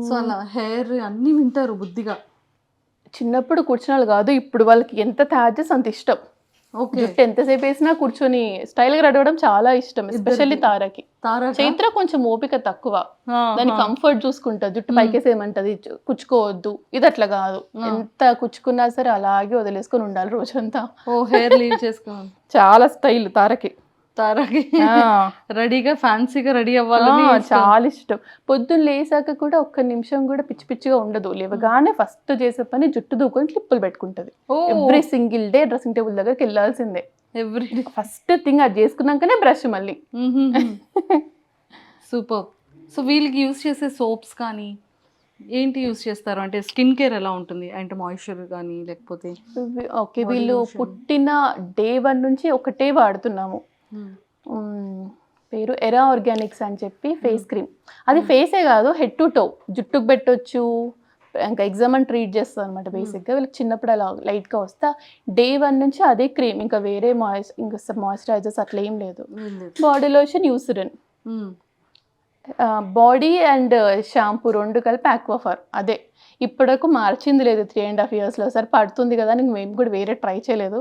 So అలా hair అన్నీ వింటారు బుద్ధిగా. చిన్నప్పుడు కూర్చున్నాళ్ళు కాదు, ఇప్పుడు వాళ్ళకి ఎంత తయారు చేస్తే అంత ఇష్టం. ఓకే. జుట్టు ఎంతసేపు వేసినా కూర్చొని స్టైల్‌గా రెడీ అవ్వడం చాలా ఇష్టం. ఎస్పెషల్లీ తారకి. తారక చైత్ర కొంచెం ఓపిక తక్కువ. దాని కంఫర్ట్ చూసుకుంటది. జుట్టు పైకేసేయమంటది. కుచ్చుకోవద్దు. ఇది అట్లా కాదు. ఎంత కుచ్చుకున్నా సరే అలాగే వదిలేసుకొని ఉండాలి రోజంతా. ఓ హెయిర్ లీవ్ చేసుకోవాలి. చాలా స్టైల్ తారకి. తారకి ఆ! రెడీగా ఫ్యాన్సీగా రెడీ అవ్వాలని చాలా ఇష్టం. పొద్దున్న లేసాక కూడా ఒక్క నిమిషం కూడా పిచ్చి పిచ్చిగా ఉండదు. లేవగానే ఫస్ట్ చేసే పని జుట్టు దూకొని క్లిప్పులు పెట్టుకుంటది. Every single day dressing table దగ్గరికి వెళ్ళాల్సిందే. ఎవ్రీడే. ఫస్ట్ థింగ్ అది చేసుకున్నాకనే బ్రష్ మళ్ళీ. సూపర్. సో వీళ్ళకి యూస్ చేసే సోప్స్ కానీ ఏంటి యూస్ చేస్తారు? అంటే స్కిన్ కేర్ ఎలా ఉంటుంది? అంటే మాయిశ్చర్ కానీ లేకపోతే ఓకే. వీళ్ళు పుట్టిన డే 1 నుంచి ఒకటే వాడుతున్నాము. పేరు ఎరా ఆర్గానిక్స్ అని చెప్పి ఫేస్ క్రీమ్. అది ఫేసే కాదు, హెడ్ టు టో జుట్టుకు పెట్టొచ్చు. ఇంకా ఎగ్జామ్ ట్రీట్ చేస్తుంది అనమాట. బేసిక్గా వీళ్ళకి చిన్నప్పుడు అలా లైట్గా వస్తా డే 1 నుంచి అదే క్రీమ్, ఇంకా వేరే ఇంకా మాయిశ్చరైజర్స్ అట్లా ఏం లేదు. Body lotion Eucerin, body and shampoo 2 కలిపి ఆక్వాఫర్. అదే ఇప్పటివరకు మార్చింది లేదు 3.5 yearsలో. సరే పడుతుంది కదా అని మేము కూడా వేరే ట్రై చేయలేదు.